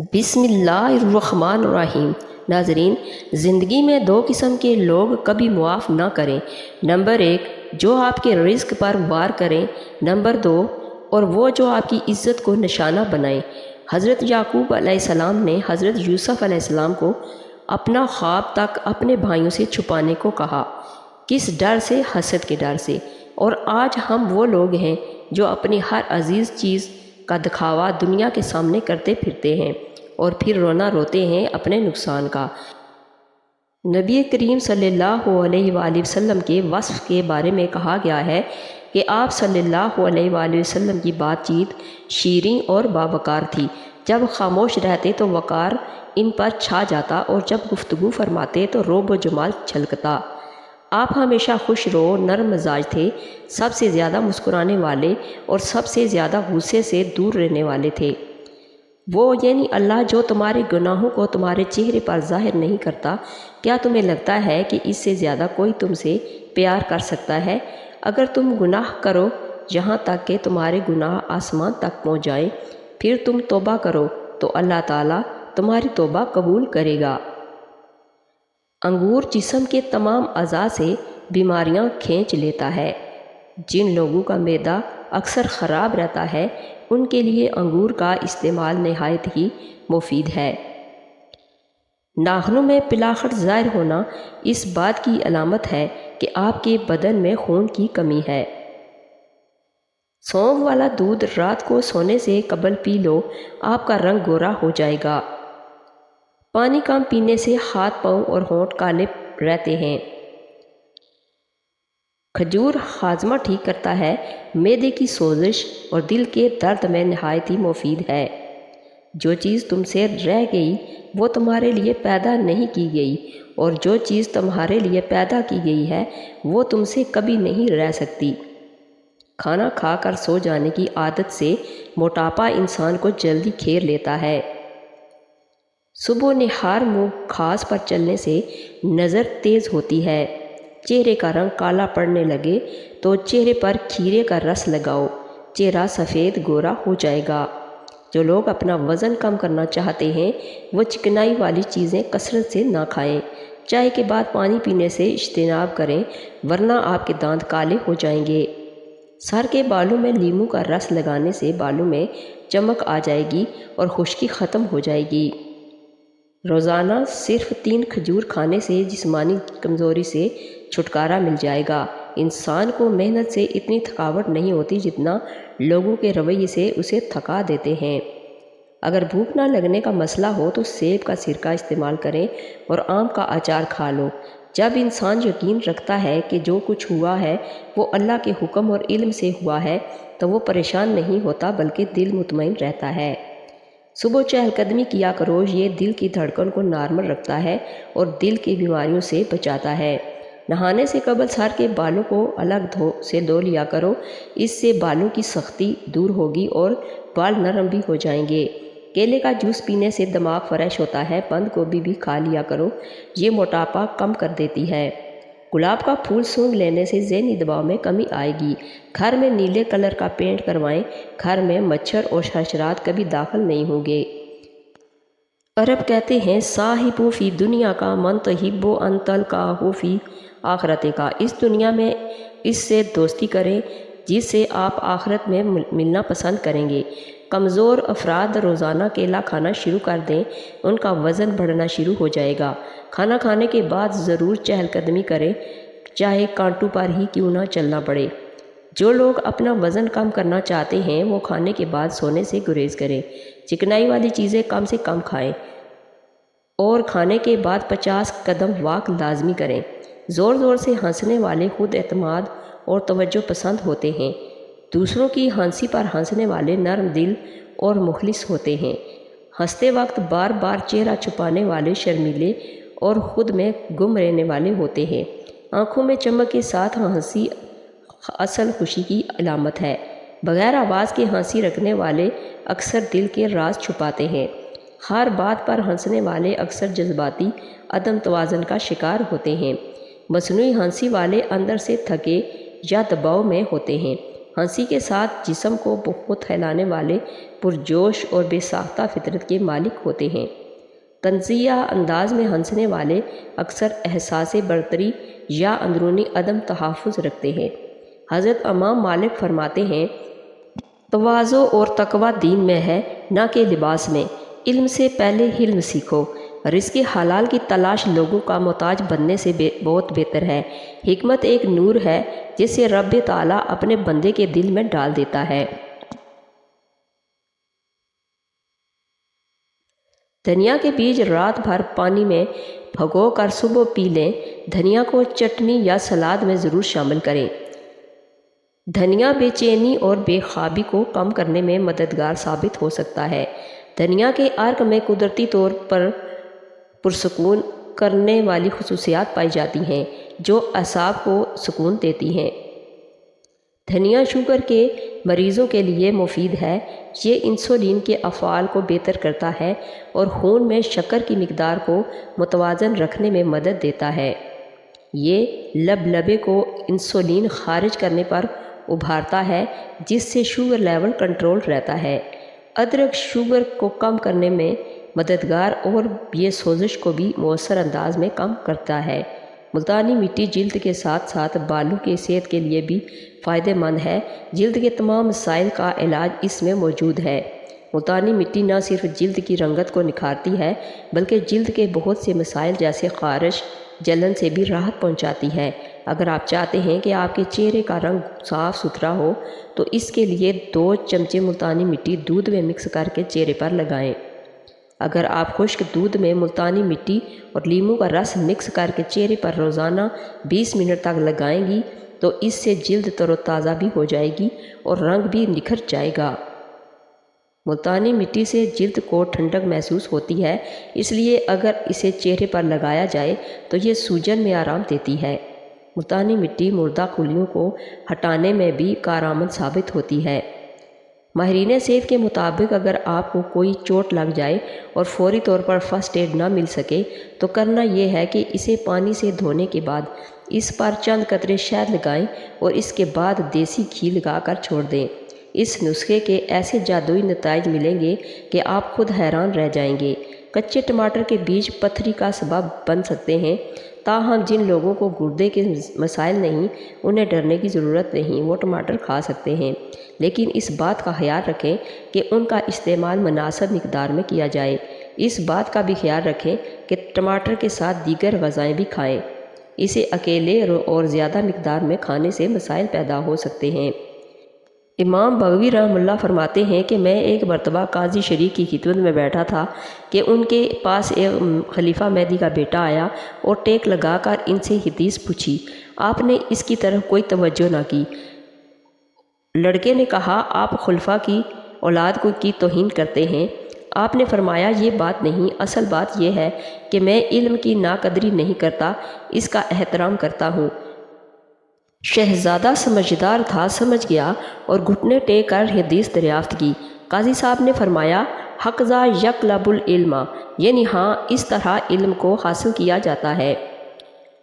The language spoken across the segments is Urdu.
بسم اللہ الرحمن الرحیم۔ ناظرین، زندگی میں دو قسم کے لوگ کبھی معاف نہ کریں۔ نمبر 1، جو آپ کے رزق پر وار کریں۔ نمبر 2، اور وہ جو آپ کی عزت کو نشانہ بنائیں۔ حضرت یعقوب علیہ السلام نے حضرت یوسف علیہ السلام کو اپنا خواب تک اپنے بھائیوں سے چھپانے کو کہا۔ کس ڈر سے؟ حسد کے ڈر سے۔ اور آج ہم وہ لوگ ہیں جو اپنی ہر عزیز چیز کا دکھاوا دنیا کے سامنے کرتے پھرتے ہیں اور پھر رونا روتے ہیں اپنے نقصان کا۔ نبی کریم صلی اللہ علیہ وآلہ وسلم کے وصف کے بارے میں کہا گیا ہے کہ آپ صلی اللہ علیہ وآلہ وسلم کی بات چیت شیریں اور باوقار تھی۔ جب خاموش رہتے تو وقار ان پر چھا جاتا اور جب گفتگو فرماتے تو روب و جمال چھلکتا۔ آپ ہمیشہ خوش رو نرم مزاج تھے، سب سے زیادہ مسکرانے والے اور سب سے زیادہ غصے سے دور رہنے والے تھے۔ وہ یعنی اللہ جو تمہارے گناہوں کو تمہارے چہرے پر ظاہر نہیں کرتا، کیا تمہیں لگتا ہے کہ اس سے زیادہ کوئی تم سے پیار کر سکتا ہے؟ اگر تم گناہ کرو یہاں تک کہ تمہارے گناہ آسمان تک پہنچ جائیں، پھر تم توبہ کرو تو اللہ تعالیٰ تمہاری توبہ قبول کرے گا۔ انگور جسم کے تمام اعضاء سے بیماریاں کھینچ لیتا ہے۔ جن لوگوں کا معدہ اکثر خراب رہتا ہے ان کے لیے انگور کا استعمال نہایت ہی مفید ہے۔ ناخنوں میں پلاخٹ ظاہر ہونا اس بات کی علامت ہے کہ آپ کے بدن میں خون کی کمی ہے۔ سونف والا دودھ رات کو سونے سے قبل پی لو، آپ کا رنگ گورا ہو جائے گا۔ پانی کم پینے سے ہاتھ پاؤں اور ہونٹ کالے رہتے ہیں۔ کھجور ہاضمہ ٹھیک کرتا ہے، معدے کی سوزش اور دل کے درد میں نہایت ہی مفید ہے۔ جو چیز تم سے رہ گئی وہ تمہارے لیے پیدا نہیں کی گئی، اور جو چیز تمہارے لیے پیدا کی گئی ہے وہ تم سے کبھی نہیں رہ سکتی۔ کھانا کھا کر سو جانے کی عادت سے موٹاپا انسان کو جلدی گھیر لیتا ہے۔ صبح نہار منہ گھاس پر چلنے سے نظر تیز ہوتی ہے۔ چہرے کا رنگ کالا پڑنے لگے تو چہرے پر کھیرے کا رس لگاؤ، چہرہ سفید گورا ہو جائے گا۔ جو لوگ اپنا وزن کم کرنا چاہتے ہیں وہ چکنائی والی چیزیں کثرت سے نہ کھائیں۔ چائے کے بعد پانی پینے سے اجتناب کریں ورنہ آپ کے دانت کالے ہو جائیں گے۔ سر کے بالوں میں لیموں کا رس لگانے سے بالوں میں چمک آ جائے گی اور خشکی ختم ہو جائے گی۔ روزانہ صرف 3 کھجور کھانے سے جسمانی کمزوری سے چھٹکارا مل جائے گا۔ انسان کو محنت سے اتنی تھکاوٹ نہیں ہوتی جتنا لوگوں کے رویے سے اسے تھکا دیتے ہیں۔ اگر بھوک نہ لگنے کا مسئلہ ہو تو سیب کا سرکہ استعمال کریں اور آم کا اچار کھا لو۔ جب انسان یقین رکھتا ہے کہ جو کچھ ہوا ہے وہ اللہ کے حکم اور علم سے ہوا ہے تو وہ پریشان نہیں ہوتا بلکہ دل مطمئن رہتا ہے۔ صبح چہل قدمی کیا کرو، یہ دل کی دھڑکن کو نارمل رکھتا ہے اور دل کی بیماریوں سے بچاتا ہے۔ نہانے سے قبل سر کے بالوں کو الگ دھو لیا کرو، اس سے بالوں کی سختی دور ہوگی اور بال نرم بھی ہو جائیں گے۔ کیلے کا جوس پینے سے دماغ فریش ہوتا ہے۔ بند گوبھی بھی کھا لیا کرو، یہ موٹاپا کم کر دیتی ہے۔ گلاب کا پھول سونگھ لینے سے ذہنی دباؤ میں کمی آئے گی۔ گھر میں نیلے کلر کا پینٹ کروائیں، گھر میں مچھر اور حشرات کبھی داخل نہیں ہوں گے۔ عرب کہتے ہیں صاحب فی دنیا کا من تحب ان تلقاہ فی آخرت کا۔ اس دنیا میں اس سے دوستی کریں جس سے آپ آخرت میں ملنا پسند کریں گے۔ کمزور افراد روزانہ کیلا کھانا شروع کر دیں، ان کا وزن بڑھنا شروع ہو جائے گا۔ کھانا کھانے کے بعد ضرور چہل قدمی کریں، چاہے کانٹوں پر ہی کیوں نہ چلنا پڑے۔ جو لوگ اپنا وزن کم کرنا چاہتے ہیں وہ کھانے کے بعد سونے سے گریز کریں۔ چکنائی والی چیزیں کم سے کم کھائیں اور کھانے کے بعد 50 قدم واک لازمی کریں۔ زور زور سے ہنسنے والے خود اعتماد اور توجہ پسند ہوتے ہیں۔ دوسروں کی ہنسی پر ہنسنے والے نرم دل اور مخلص ہوتے ہیں۔ ہنستے وقت بار بار چہرہ چھپانے والے شرمیلے اور خود میں گم رہنے والے ہوتے ہیں۔ آنکھوں میں چمک کے ساتھ ہنسی اصل خوشی کی علامت ہے۔ بغیر آواز کے ہنسی رکھنے والے اکثر دل کے راز چھپاتے ہیں۔ ہر بات پر ہنسنے والے اکثر جذباتی عدم توازن کا شکار ہوتے ہیں۔ مصنوعی ہنسی والے اندر سے تھکے یا دباؤ میں ہوتے ہیں۔ ہنسی کے ساتھ جسم کو بہت ہلانے والے پرجوش اور بے ساختہ فطرت کے مالک ہوتے ہیں۔ طنزیہ انداز میں ہنسنے والے اکثر احساس برتری یا اندرونی عدم تحفظ رکھتے ہیں۔ حضرت امام مالک فرماتے ہیں، تواضع اور تقویٰ دین میں ہے، نہ کہ لباس میں۔ علم سے پہلے حلم سیکھو۔ رزق حلال کی تلاش لوگوں کا محتاج بننے سے بہت بہتر ہے۔ حکمت ایک نور ہے جسے رب تعالیٰ اپنے بندے کے دل میں ڈال دیتا ہے۔ دھنیا کے بیج رات بھر پانی میں بھگو کر صبح پی لیں۔ دھنیا کو چٹنی یا سلاد میں ضرور شامل کریں۔ دھنیا بے چینی اور بے خوابی کو کم کرنے میں مددگار ثابت ہو سکتا ہے۔ دھنیا کے عرق میں قدرتی طور پر پرسکون کرنے والی خصوصیات پائی جاتی ہیں جو اعصاب کو سکون دیتی ہیں۔ دھنیا شوگر کے مریضوں کے لیے مفید ہے۔ یہ انسولین کے افعال کو بہتر کرتا ہے اور خون میں شکر کی مقدار کو متوازن رکھنے میں مدد دیتا ہے۔ یہ لبلبے کو انسولین خارج کرنے پر ابھارتا ہے جس سے شوگر لیول کنٹرول رہتا ہے۔ ادرک شوگر کو کم کرنے میں مددگار اور یہ سوزش کو بھی مؤثر انداز میں کم کرتا ہے۔ ملتانی مٹی جلد کے ساتھ ساتھ بالوں کی صحت کے لیے بھی فائدہ مند ہے۔ جلد کے تمام مسائل کا علاج اس میں موجود ہے۔ ملتانی مٹی نہ صرف جلد کی رنگت کو نکھارتی ہے بلکہ جلد کے بہت سے مسائل جیسے خارش، جلن سے بھی راحت پہنچاتی ہے۔ اگر آپ چاہتے ہیں کہ آپ کے چہرے کا رنگ صاف ستھرا ہو تو اس کے لیے 2 چمچے ملتانی مٹی دودھ میں مکس کر کے چہرے پر لگائیں۔ اگر آپ خشک دودھ میں ملتانی مٹی اور لیموں کا رس مکس کر کے چہرے پر روزانہ 20 منٹ تک لگائیں گی تو اس سے جلد تر و تازہ بھی ہو جائے گی اور رنگ بھی نکھر جائے گا۔ ملتانی مٹی سے جلد کو ٹھنڈک محسوس ہوتی ہے، اس لیے اگر اسے چہرے پر لگایا جائے تو یہ سوجن میں آرام دیتی ہے۔ ملتانی مٹی مردہ خلیوں کو ہٹانے میں بھی کارآمد ثابت ہوتی ہے۔ ماہرین صحت کے مطابق اگر آپ کو کوئی چوٹ لگ جائے اور فوری طور پر فرسٹ ایڈ نہ مل سکے تو کرنا یہ ہے کہ اسے پانی سے دھونے کے بعد اس پر چند قطرے شہد لگائیں اور اس کے بعد دیسی گھی لگا کر چھوڑ دیں۔ اس نسخے کے ایسے جادوئی نتائج ملیں گے کہ آپ خود حیران رہ جائیں گے۔ کچے ٹماٹر کے بیج پتھری کا سبب بن سکتے ہیں، تاہم جن لوگوں کو گردے کے مسائل نہیں انہیں ڈرنے کی ضرورت نہیں، وہ ٹماٹر کھا سکتے ہیں، لیکن اس بات کا خیال رکھیں کہ ان کا استعمال مناسب مقدار میں کیا جائے۔ اس بات کا بھی خیال رکھیں کہ ٹماٹر کے ساتھ دیگر غذائیں بھی کھائیں۔ اسے اکیلے اور زیادہ مقدار میں کھانے سے مسائل پیدا ہو سکتے ہیں۔ امام بغوی رحمہ اللہ فرماتے ہیں کہ میں ایک مرتبہ قاضی شریک کی خدمت میں بیٹھا تھا کہ ان کے پاس ایک خلیفہ مہدی کا بیٹا آیا اور ٹیک لگا کر ان سے حدیث پوچھی۔ آپ نے اس کی طرف کوئی توجہ نہ کی۔ لڑکے نے کہا، آپ خلفاء کی اولاد کی توہین کرتے ہیں۔ آپ نے فرمایا، یہ بات نہیں، اصل بات یہ ہے کہ میں علم کی ناقدری نہیں کرتا، اس کا احترام کرتا ہوں۔ شہزادہ سمجھدار تھا، سمجھ گیا اور گھٹنے ٹیک کر حدیث دریافت کی۔ قاضی صاحب نے فرمایا، حقذا یطلب العلم، یعنی ہاں اس طرح علم کو حاصل کیا جاتا ہے۔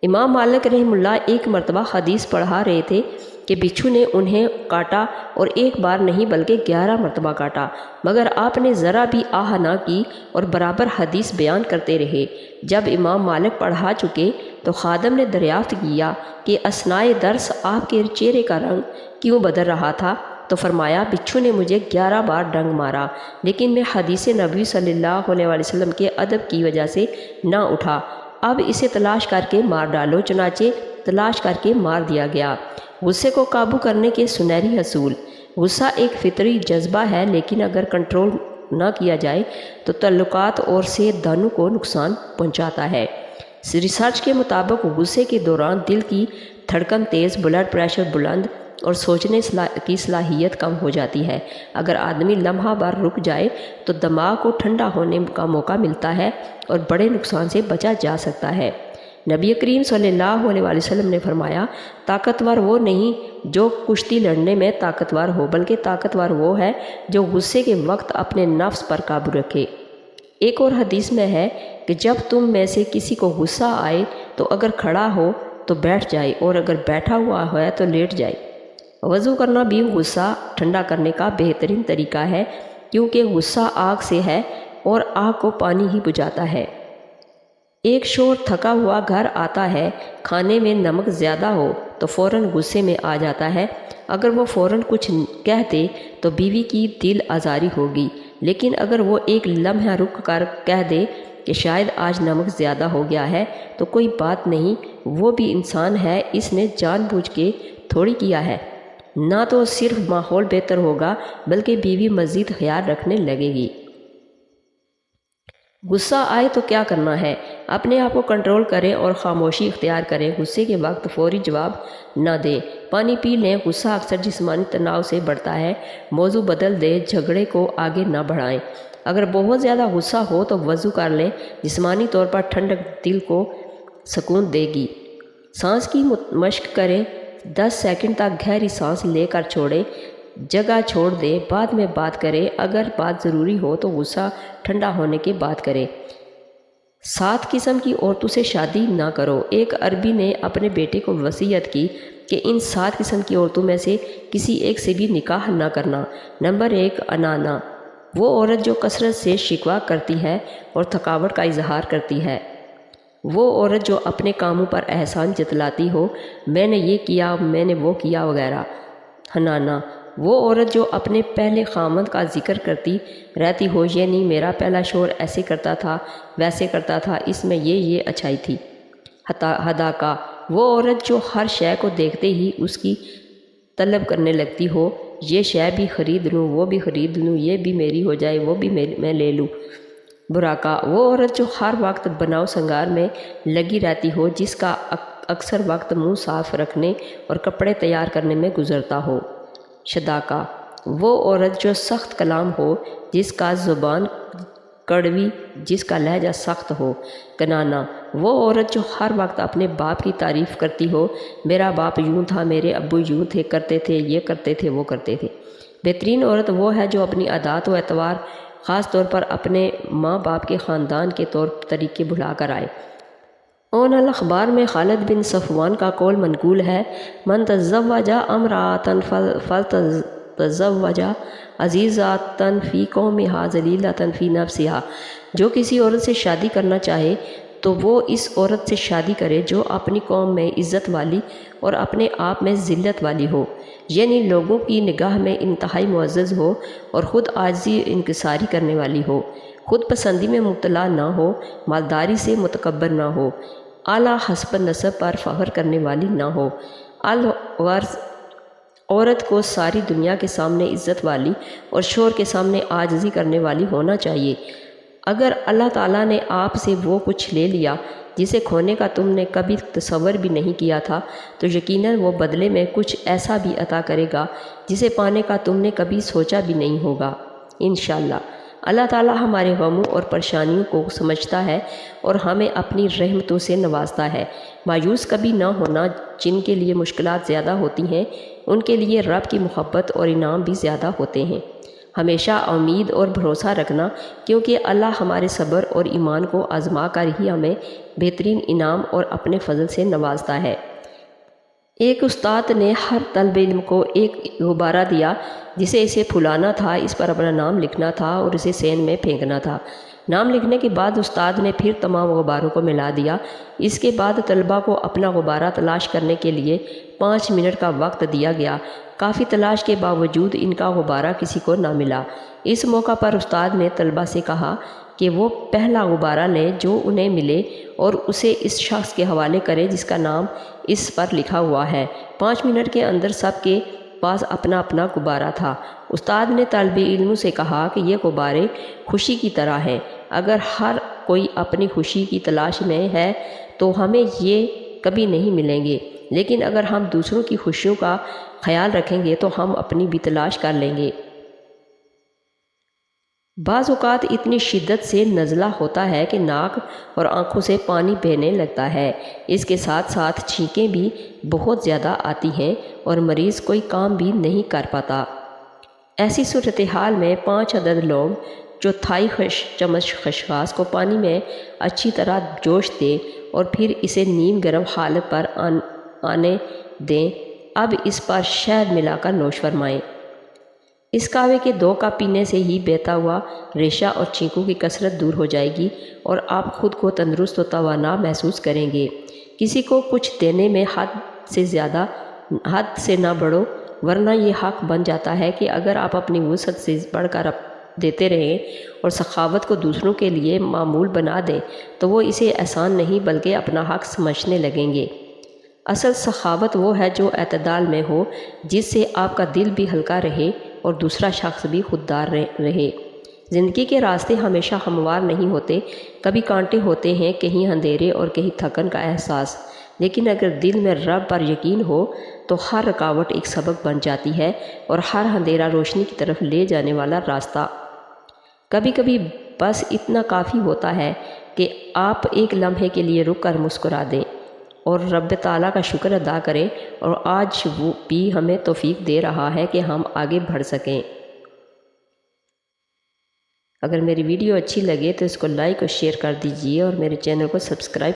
امام مالک رحمہ اللہ ایک مرتبہ حدیث پڑھا رہے تھے کہ بچھو نے انہیں کاٹا اور ایک بار نہیں بلکہ 11 مرتبہ کاٹا، مگر آپ نے ذرا بھی آہ نہ کی اور برابر حدیث بیان کرتے رہے۔ جب امام مالک پڑھا چکے تو خادم نے دریافت کیا کہ اثنائے درس آپ کے چہرے کا رنگ کیوں بدل رہا تھا؟ تو فرمایا، بچھو نے مجھے 11 بار ڈنگ مارا، لیکن میں حدیث نبوی صلی اللہ علیہ وسلم کے ادب کی وجہ سے نہ اٹھا۔ اب اسے تلاش کر کے مار ڈالو۔ چنانچہ تلاش کر کے مار دیا گیا۔ غصے کو قابو کرنے کے سنہری اصول۔ غصہ ایک فطری جذبہ ہے، لیکن اگر کنٹرول نہ کیا جائے تو تعلقات اور صحت دونوں کو نقصان پہنچاتا ہے۔ ریسرچ کے مطابق غصے کے دوران دل کی دھڑکن تیز، بلڈ پریشر بلند اور سوچنے کی صلاحیت کم ہو جاتی ہے۔ اگر آدمی لمحہ بھر رک جائے تو دماغ کو ٹھنڈا ہونے کا موقع ملتا ہے اور بڑے نقصان سے بچا جا سکتا ہے۔ نبی کریم صلی اللہ علیہ وسلم نے فرمایا، طاقتور وہ نہیں جو کشتی لڑنے میں طاقتور ہو، بلکہ طاقتور وہ ہے جو غصے کے وقت اپنے نفس پر قابو رکھے۔ ایک اور حدیث میں ہے کہ جب تم میں سے کسی کو غصہ آئے تو اگر کھڑا ہو تو بیٹھ جائے اور اگر بیٹھا ہوا ہے تو لیٹ جائے۔ وضو کرنا بھی غصہ ٹھنڈا کرنے کا بہترین طریقہ ہے، کیونکہ غصہ آگ سے ہے اور آگ کو پانی ہی بجھاتا ہے۔ ایک شور تھکا ہوا گھر آتا ہے، کھانے میں نمک زیادہ ہو تو فوراً غصے میں آ جاتا ہے۔ اگر وہ فوراً کچھ کہہ دے تو بیوی کی دل آزاری ہوگی، لیکن اگر وہ ایک لمحہ رک کر کہہ دے کہ شاید آج نمک زیادہ ہو گیا ہے تو کوئی بات نہیں، وہ بھی انسان ہے، اس نے جان بوجھ کے تھوڑی کیا ہے۔ نہ تو صرف ماحول بہتر ہوگا بلکہ بیوی مزید خیال رکھنے لگے گی۔ غصہ آئے تو کیا کرنا ہے؟ اپنے آپ کو کنٹرول کریں اور خاموشی اختیار کریں۔ غصے کے وقت فوری جواب نہ دیں، پانی پی لیں۔ غصہ اکثر جسمانی تناؤ سے بڑھتا ہے، موضوع بدل دیں، جھگڑے کو آگے نہ بڑھائیں۔ اگر بہت زیادہ غصہ ہو تو وضو کر لیں، جسمانی طور پر ٹھنڈک دل کو سکون دے گی۔ سانس کی مشق کریں، 10 سیکنڈ تک گہری سانس لے کر چھوڑیں، جگہ چھوڑ دیں، بعد میں بات کریں۔ اگر بات ضروری ہو تو غصہ ٹھنڈا ہونے کے بعد کریں۔ 7 قسم کی عورتوں سے شادی نہ کرو۔ ایک عربی نے اپنے بیٹے کو وصیت کی کہ ان 7 قسم کی عورتوں میں سے کسی ایک سے بھی نکاح نہ کرنا۔ نمبر 1، انانا، وہ عورت جو کثرت سے شکوہ کرتی ہے اور تھکاوٹ کا اظہار کرتی ہے۔ وہ عورت جو اپنے کاموں پر احسان جتلاتی ہو، میں نے یہ کیا، میں نے وہ کیا وغیرہ۔ حنانا، وہ عورت جو اپنے پہلے خامند کا ذکر کرتی رہتی ہو، یعنی میرا پہلا شوہر ایسے کرتا تھا، ویسے کرتا تھا، اس میں یہ اچھائی تھی۔ ہداکا، وہ عورت جو ہر شے کو دیکھتے ہی اس کی طلب کرنے لگتی ہو، یہ شے بھی خرید لوں، وہ بھی خرید لوں، یہ بھی میری ہو جائے، وہ بھی میں لے لوں۔ براکا، وہ عورت جو ہر وقت بناؤ سنگار میں لگی رہتی ہو، جس کا اکثر وقت منہ صاف رکھنے اور کپڑے تیار کرنے میں گزرتا ہو۔ شداکا، وہ عورت جو سخت کلام ہو، جس کا زبان کڑوی، جس کا لہجہ سخت ہو۔ کنانا، وہ عورت جو ہر وقت اپنے باپ کی تعریف کرتی ہو، میرا باپ یوں تھا، میرے ابو یوں تھے، کرتے تھے، یہ کرتے تھے، وہ کرتے تھے۔ بہترین عورت وہ ہے جو اپنی عادات و اطوار، خاص طور پر اپنے ماں باپ کے خاندان کے طور طریقے بھلا کر آئے۔ اون الاخبار میں خالد بن صفوان کا قول منقول ہے، من تزوج امرأة فلتزوج عزیزة فی قومها ذلیلة فی نفسها، جو کسی عورت سے شادی کرنا چاہے تو وہ اس عورت سے شادی کرے جو اپنی قوم میں عزت والی اور اپنے آپ میں ذلت والی ہو، یعنی لوگوں کی نگاہ میں انتہائی معزز ہو اور خود عاجزی انکساری کرنے والی ہو، خود پسندی میں مبتلا نہ ہو، مالداری سے متکبر نہ ہو، اعلیٰ حسب نسب پر فخر کرنے والی نہ ہو۔ الغرض، عورت کو ساری دنیا کے سامنے عزت والی اور شوہر کے سامنے عاجزی کرنے والی ہونا چاہیے۔ اگر اللہ تعالیٰ نے آپ سے وہ کچھ لے لیا جسے کھونے کا تم نے کبھی تصور بھی نہیں کیا تھا، تو یقیناً وہ بدلے میں کچھ ایسا بھی عطا کرے گا جسے پانے کا تم نے کبھی سوچا بھی نہیں ہوگا۔ انشاءاللہ اللہ تعالیٰ ہمارے غموں اور پریشانیوں کو سمجھتا ہے اور ہمیں اپنی رحمتوں سے نوازتا ہے۔ مایوس کبھی نہ ہونا، جن کے لیے مشکلات زیادہ ہوتی ہیں ان کے لیے رب کی محبت اور انعام بھی زیادہ ہوتے ہیں۔ ہمیشہ امید اور بھروسہ رکھنا، کیونکہ اللہ ہمارے صبر اور ایمان کو آزما کر ہی ہمیں بہترین انعام اور اپنے فضل سے نوازتا ہے۔ ایک استاد نے ہر طالب علم کو ایک غبارہ دیا جسے اسے پھلانا تھا، اس پر اپنا نام لکھنا تھا اور اسے سین میں پھینکنا تھا۔ نام لکھنے کے بعد استاد نے پھر تمام غباروں کو ملا دیا۔ اس کے بعد طلباء کو اپنا غبارہ تلاش کرنے کے لیے 5 منٹ کا وقت دیا گیا۔ کافی تلاش کے باوجود ان کا غبارہ کسی کو نہ ملا۔ اس موقع پر استاد نے طلباء سے کہا کہ وہ پہلا غبارہ لیں جو انہیں ملے اور اسے اس شخص کے حوالے کریں جس کا نام اس پر لکھا ہوا ہے۔ 5 منٹ کے اندر سب کے پاس اپنا اپنا غبارہ تھا۔ استاد نے طالب علموں سے کہا کہ یہ غبارے خوشی کی طرح ہیں، اگر ہر کوئی اپنی خوشی کی تلاش میں ہے تو ہمیں یہ کبھی نہیں ملیں گے، لیکن اگر ہم دوسروں کی خوشیوں کا خیال رکھیں گے تو ہم اپنی بھی تلاش کر لیں گے۔ بعض اوقات اتنی شدت سے نزلہ ہوتا ہے کہ ناک اور آنکھوں سے پانی بہنے لگتا ہے، اس کے ساتھ ساتھ چھینکیں بھی بہت زیادہ آتی ہیں اور مریض کوئی کام بھی نہیں کر پاتا۔ ایسی صورتحال میں 5 عدد لوگ چوتھائی چمچ خشخاش کو پانی میں اچھی طرح جوش دیں اور پھر اسے نیم گرم حالت پر آنے دیں اب اس پر شہد ملا کر نوش فرمائیں۔ اس قہوے کے 2 کپ پینے سے ہی بہتا ہوا ریشہ اور چھینکوں کی کثرت دور ہو جائے گی اور آپ خود کو تندرست و توانا محسوس کریں گے۔ کسی کو کچھ دینے میں حد سے نہ بڑھو، ورنہ یہ حق بن جاتا ہے کہ اگر آپ اپنی وسعت سے بڑھ کر دیتے رہیں اور سخاوت کو دوسروں کے لیے معمول بنا دیں تو وہ اسے احسان نہیں بلکہ اپنا حق سمجھنے لگیں گے۔ اصل سخاوت وہ ہے جو اعتدال میں ہو، جس سے آپ کا دل بھی ہلکا رہے اور دوسرا شخص بھی خوددار رہے۔ زندگی کے راستے ہمیشہ ہموار نہیں ہوتے، کبھی کانٹے ہوتے ہیں، کہیں اندھیرے اور کہیں تھکن کا احساس، لیکن اگر دل میں رب پر یقین ہو تو ہر رکاوٹ ایک سبق بن جاتی ہے اور ہر اندھیرا روشنی کی طرف لے جانے والا راستہ۔ کبھی کبھی بس اتنا کافی ہوتا ہے کہ آپ ایک لمحے کے لیے رک کر مسکرا دیں اور رب تعالیٰ کا شکر ادا کریں، اور آج وہ بھی ہمیں توفیق دے رہا ہے کہ ہم آگے بڑھ سکیں۔ اگر میری ویڈیو اچھی لگے تو اس کو لائک اور شیئر کر دیجیے اور میرے چینل کو سبسکرائب